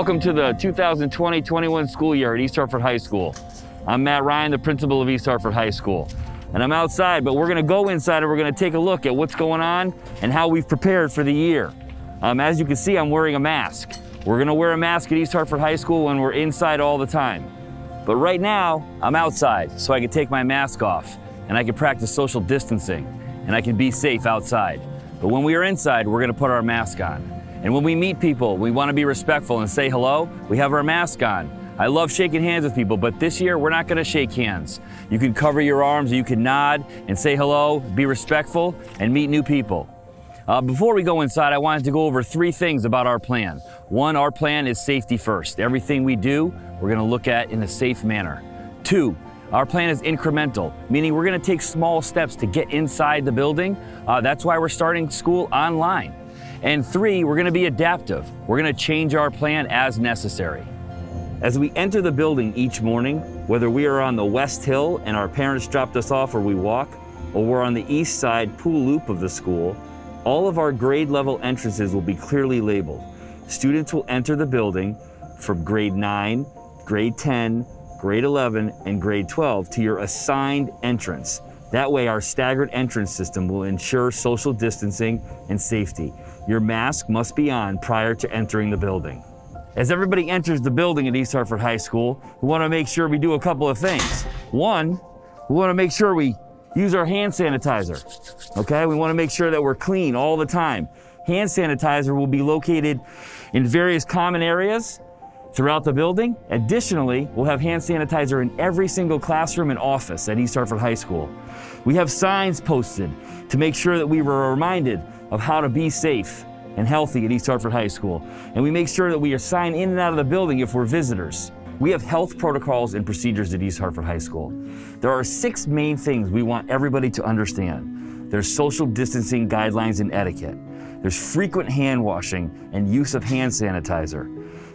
Welcome to the 2020-21 school year at East Hartford High School. I'm Matt Ryan, the principal of East Hartford High School. And I'm outside, but we're gonna go inside and we're gonna take a look at what's going on and how we've prepared for the year. As you can see, I'm wearing a mask. We're gonna wear a mask at East Hartford High School when we're inside all the time. But right now, I'm outside, so I can take my mask off and I can practice social distancing and I can be safe outside. But when we are inside, we're gonna put our mask on. And when we meet people, we wanna be respectful and say hello, we have our mask on. I love shaking hands with people, but this year, we're not gonna shake hands. You can cover your arms, you can nod and say hello, be respectful, and meet new people. Before we go inside, I wanted to go over 3 things about our plan. 1, our plan is safety first. Everything we do, we're gonna look at in a safe manner. 2, our plan is incremental, meaning we're gonna take small steps to get inside the building. That's why we're starting school online. And 3, we're gonna be adaptive. We're gonna change our plan as necessary. As we enter the building each morning, whether we are on the West Hill and our parents dropped us off or we walk, or we're on the east side pool loop of the school, all of our grade level entrances will be clearly labeled. Students will enter the building from grade 9, grade 10, grade 11, and grade 12 to your assigned entrance. That way our staggered entrance system will ensure social distancing and safety. Your mask must be on prior to entering the building. As everybody enters the building at East Hartford High School, we want to make sure we do a couple of things. 1, we want to make sure we use our hand sanitizer, okay? We want to make sure that we're clean all the time. Hand sanitizer will be located in various common areas throughout the building. Additionally, we'll have hand sanitizer in every single classroom and office at East Hartford High School. We have signs posted to make sure that we were reminded of how to be safe and healthy at East Hartford High School. And we make sure that we are signed in and out of the building if we're visitors. We have health protocols and procedures at East Hartford High School. There are 6 main things we want everybody to understand. There's social distancing guidelines and etiquette. There's frequent hand washing and use of hand sanitizer.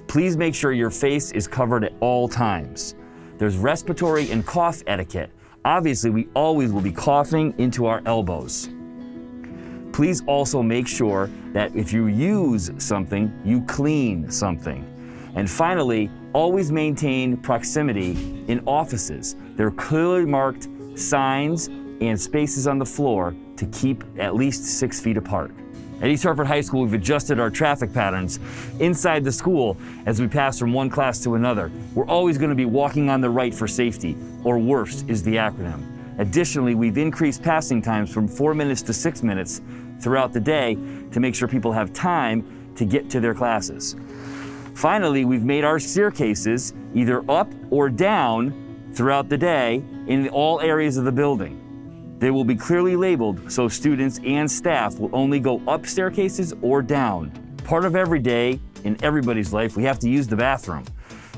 Please make sure your face is covered at all times. There's respiratory and cough etiquette. Obviously, we always will be coughing into our elbows. Please also make sure that if you use something, you clean something. And finally, always maintain proximity in offices. There are clearly marked signs and spaces on the floor to keep at least 6 feet apart. At East Hartford High School, we've adjusted our traffic patterns inside the school as we pass from one class to another. We're always going to be walking on the right for safety, or WORST is the acronym. Additionally, we've increased passing times from 4 minutes to 6 minutes throughout the day to make sure people have time to get to their classes. Finally, we've made our staircases either up or down throughout the day in all areas of the building. They will be clearly labeled so students and staff will only go up staircases or down. Part of every day in everybody's life, we have to use the bathroom.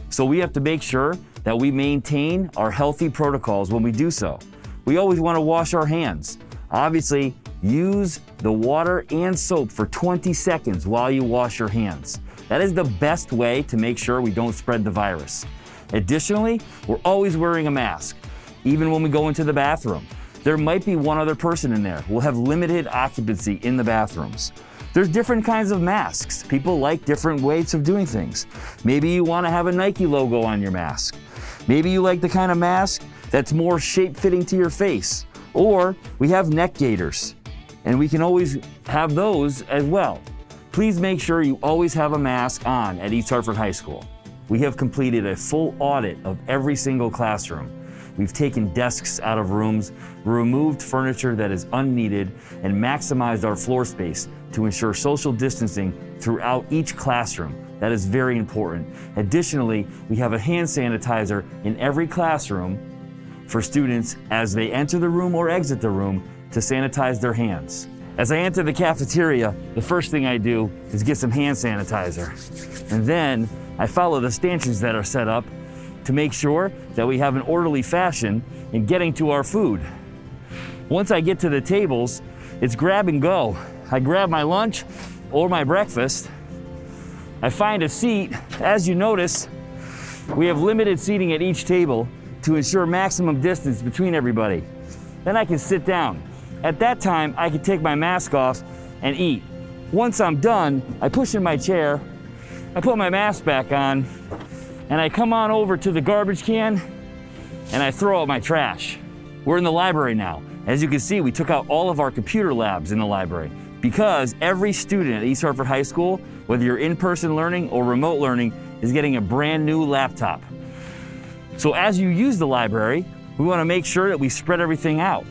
So we have to make sure that we maintain our healthy protocols when we do so. We always want to wash our hands. Obviously, use the water and soap for 20 seconds while you wash your hands. That is the best way to make sure we don't spread the virus. Additionally, we're always wearing a mask, even when we go into the bathroom. There might be one other person in there. We'll have limited occupancy in the bathrooms. There's different kinds of masks. People like different ways of doing things. Maybe you want to have a Nike logo on your mask. Maybe you like the kind of mask that's more shape-fitting to your face. Or we have neck gaiters, and we can always have those as well. Please make sure you always have a mask on at East Hartford High School. We have completed a full audit of every single classroom. We've taken desks out of rooms, removed furniture that is unneeded, and maximized our floor space to ensure social distancing throughout each classroom. That is very important. Additionally, we have a hand sanitizer in every classroom for students as they enter the room or exit the room to sanitize their hands. As I enter the cafeteria, the first thing I do is get some hand sanitizer. And then I follow the stanchions that are set up to make sure that we have an orderly fashion in getting to our food. Once I get to the tables, it's grab and go. I grab my lunch or my breakfast. I find a seat. As you notice, we have limited seating at each table to ensure maximum distance between everybody. Then I can sit down. At that time, I can take my mask off and eat. Once I'm done, I push in my chair I put my mask back on and I come on over to the garbage can and I throw out my trash. We're in the library now. As you can see, we took out all of our computer labs in the library because every student at East Hartford High School, whether you're in-person learning or remote learning, is getting a brand new laptop. So as you use the library, we want to make sure that we spread everything out.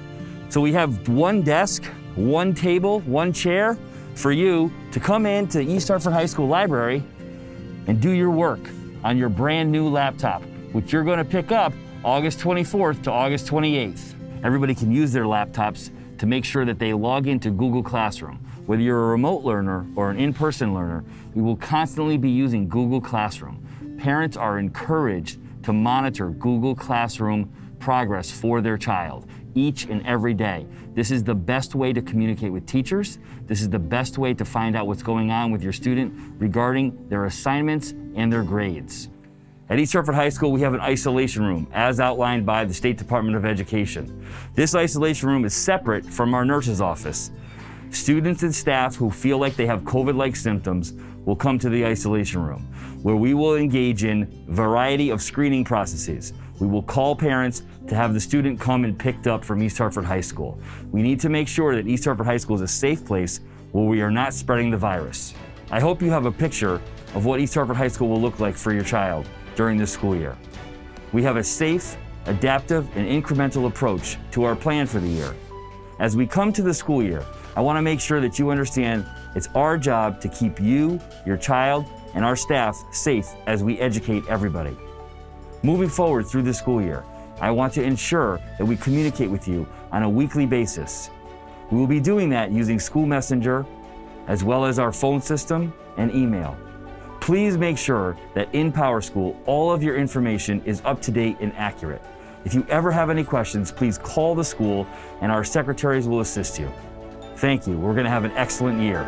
So we have one desk, one table, one chair for you to come into East Hartford High School Library and do your work on your brand new laptop, which you're going to pick up August 24th to August 28th. Everybody can use their laptops to make sure that they log into Google Classroom. Whether you're a remote learner or an in-person learner, we will constantly be using Google Classroom. Parents are encouraged to monitor Google Classroom progress for their child each and every day. This is the best way to communicate with teachers. This is the best way to find out what's going on with your student regarding their assignments and their grades. At East Hartford High School, we have an isolation room as outlined by the State Department of Education. This isolation room is separate from our nurse's office. Students and staff who feel like they have COVID-like symptoms will come to the isolation room, where we will engage in a variety of screening processes. We will call parents to have the student come and picked up from East Hartford High School. We need to make sure that East Hartford High School is a safe place where we are not spreading the virus. I hope you have a picture of what East Hartford High School will look like for your child during this school year. We have a safe, adaptive, and incremental approach to our plan for the year. As we come to the school year, I want to make sure that you understand it's our job to keep you, your child, and our staff safe as we educate everybody. Moving forward through the school year, I want to ensure that we communicate with you on a weekly basis. We will be doing that using School Messenger, as well as our phone system and email. Please make sure that in PowerSchool, all of your information is up to date and accurate. If you ever have any questions, please call the school and our secretaries will assist you. Thank you. We're going to have an excellent year.